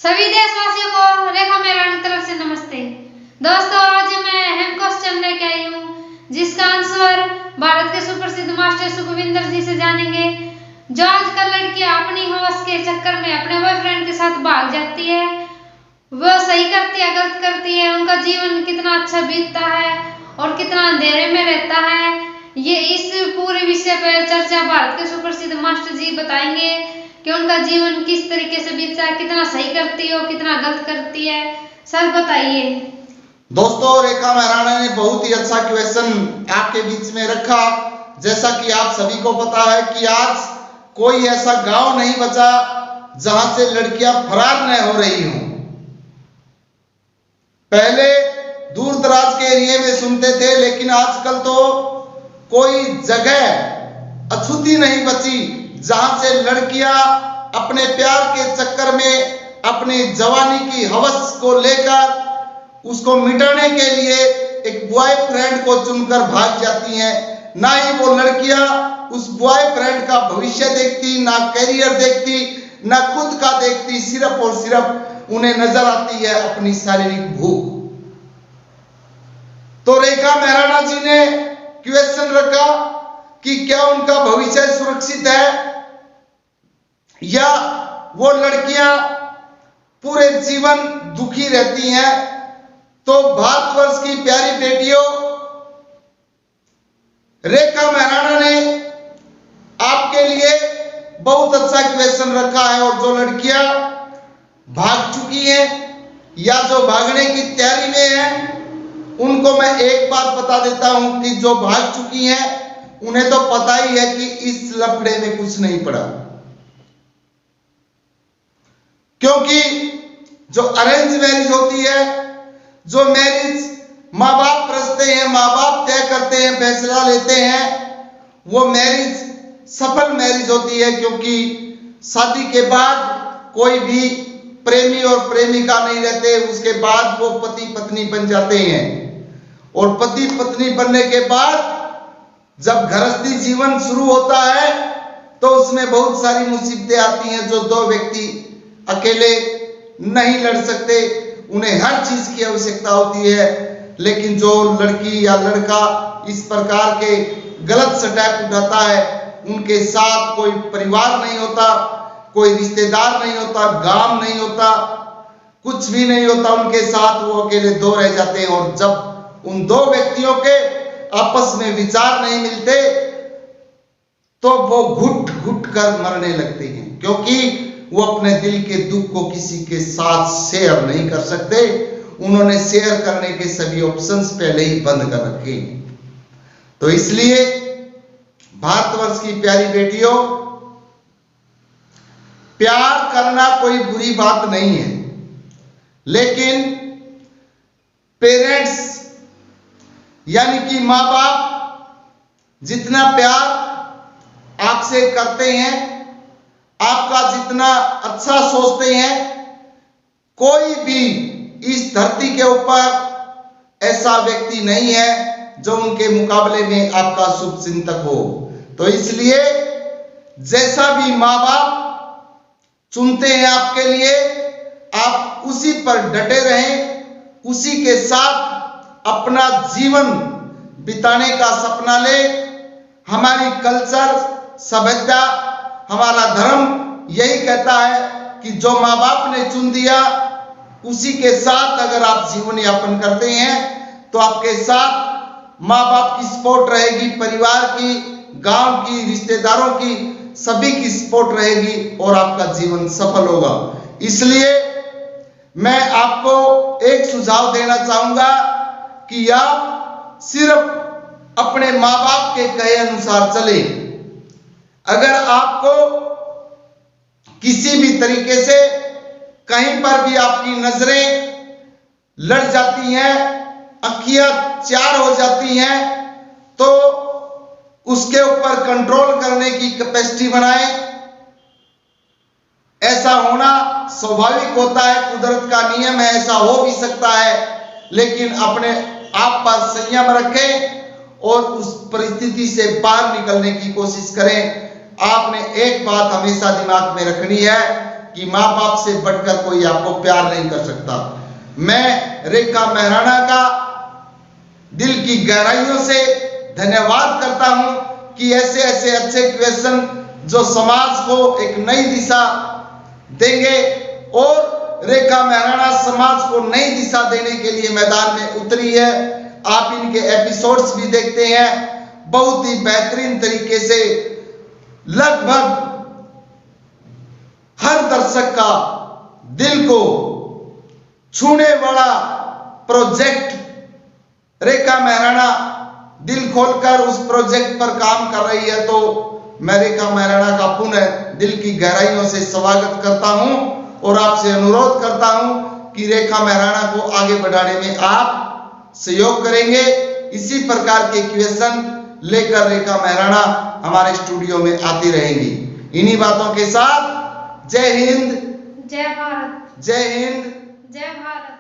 सभी देशवासियों को रेखा मेहरानी की तरफ से नमस्ते। दोस्तों, आज मैं अहम क्वेश्चन लेके आई हूँ जिसका आंसर भारत के सुप्रसिद्ध मास्टर सुखविंदर जी से जानेंगे। जो आजकल लड़कियां अपनी हवस के चक्कर में अपने बॉयफ्रेंड के साथ भाग जाती है, वो सही करती है गलत करती है, उनका जीवन कितना अच्छा बीतता है और कितना अंधेरे में रहता है, ये इस पूरे विषय पर चर्चा भारत के सुप्रसिद्ध मास्टर जी बताएंगे कि उनका जीवन किस तरीके से बीतता है, कितना सही करती है और कितना गलत करती है। सर बताइए। दोस्तों, रेखा मेहराना ने बहुत ही अच्छा क्वेश्चन आपके बीच में रखा। जैसा कि आप सभी को पता है कि आज कोई ऐसा गांव नहीं बचा जहां से लड़कियां फरार न हो रही हों। पहले दूर दराज के एरिया में सुनते थे, लेकिन आजकल तो कोई जगह अछूती नहीं बची जहां से लड़कियां अपने प्यार के चक्कर में अपनी जवानी की हवस को लेकर उसको मिटाने के लिए एक बॉयफ्रेंड को चुनकर भाग जाती हैं। ना ही वो लड़कियां उस बॉयफ्रेंड का भविष्य देखती, ना करियर देखती, ना खुद का देखती, सिर्फ और सिर्फ उन्हें नजर आती है अपनी शारीरिक भूख। तो रेखा मेहराना जी ने क्वेश्चन रखा कि क्या उनका भविष्य सुरक्षित है या वो लड़कियां पूरे जीवन दुखी रहती हैं। तो भारतवर्ष की प्यारी बेटियों, रेखा मेहराना ने आपके लिए बहुत अच्छा क्वेश्चन रखा है। और जो लड़कियां भाग चुकी हैं या जो भागने की तैयारी में हैं, उनको मैं एक बात बता देता हूं कि जो भाग चुकी हैं उन्हें तो पता ही है कि इस लफड़े में कुछ नहीं पड़ा, क्योंकि जो अरेंज मैरिज होती है, जो मैरिज माँ बाप रचते हैं, माँ बाप तय करते हैं, फैसला लेते हैं, वो मैरिज सफल मैरिज होती है। क्योंकि शादी के बाद कोई भी प्रेमी और प्रेमिका नहीं रहते, उसके बाद वो पति पत्नी बन जाते हैं। और पति पत्नी बनने के बाद जब गृहस्थी जीवन शुरू होता है तो उसमें बहुत सारी मुसीबतें आती हैं जो दो व्यक्ति अकेले नहीं लड़ सकते। उन्हें हर चीज की आवश्यकता होती है, लेकिन जो लड़की या लड़का इस प्रकार के गलत स्टेप उठाता है, उनके साथ कोई परिवार नहीं होता, कोई रिश्तेदार नहीं होता, गांव नहीं होता, कुछ भी नहीं होता उनके साथ, वो अकेले दो रह जाते हैं। और जब उन दो व्यक्तियों के आपस में विचार नहीं मिलते तो वो घुट घुट कर मरने लगते हैं, क्योंकि वो अपने दिल के दुख को किसी के साथ शेयर नहीं कर सकते। उन्होंने शेयर करने के सभी ऑप्शंस पहले ही बंद कर रखे। तो इसलिए भारतवर्ष की प्यारी बेटियों, प्यार करना कोई बुरी बात नहीं है, लेकिन पेरेंट्स यानी कि माँ बाप जितना प्यार आपसे करते हैं, आपका जितना अच्छा सोचते हैं, कोई भी इस धरती के ऊपर ऐसा व्यक्ति नहीं है जो उनके मुकाबले में आपका शुभ चिंतक हो। तो इसलिए जैसा भी माँ बाप चुनते हैं आपके लिए, आप उसी पर डटे रहें, उसी के साथ अपना जीवन बिताने का सपना ले। हमारी कल्चर, सभ्यता, हमारा धर्म यही कहता है कि जो माँ बाप ने चुन दिया उसी के साथ अगर आप जीवन यापन करते हैं तो आपके साथ माँ बाप की सपोर्ट रहेगी, परिवार की, गांव की, रिश्तेदारों की, सभी की सपोर्ट रहेगी और आपका जीवन सफल होगा। इसलिए मैं आपको एक सुझाव देना चाहूंगा कि आप सिर्फ अपने माँ बाप के कहे अनुसार चले। अगर आपको किसी भी तरीके से कहीं पर भी आपकी नजरें लड़ जाती हैं, आंखियां चार हो जाती हैं, तो उसके ऊपर कंट्रोल करने की कैपेसिटी बनाएं। ऐसा होना स्वाभाविक होता है, कुदरत का नियम है, ऐसा हो भी सकता है, लेकिन अपने आप पर संयम रखें और उस परिस्थिति से बाहर निकलने की कोशिश करें। आपने एक बात हमेशा दिमाग में रखनी है कि माँ बाप से बढ़कर कोई आपको प्यार नहीं कर सकता। मैं रेखा मेहराणा का दिल की गहराइयों से धन्यवाद करता हूं कि ऐसे ऐसे अच्छे क्वेश्चन जो समाज को एक नई दिशा देंगे और रेखा मेहराणा समाज को नई दिशा देने के लिए मैदान में उतरी है। आप इनके एपिसोड्स भी देखते हैं, बहुत ही बेहतरीन तरीके से लगभग हर दर्शक का दिल को छूने वाला प्रोजेक्ट रेखा मेहराणा दिल खोलकर उस प्रोजेक्ट पर काम कर रही है। तो मैं रेखा मेहराणा का पुनः दिल की गहराइयों से स्वागत करता हूं और आपसे अनुरोध करता हूं कि रेखा मेहराणा को आगे बढ़ाने में आप सहयोग करेंगे। इसी प्रकार के क्वेश्चन लेकर रेखा मेहराणा हमारे स्टूडियो में आती रहेंगी। इन्हीं बातों के साथ जय हिंद, जय भारत, जय हिंद, जय भारत।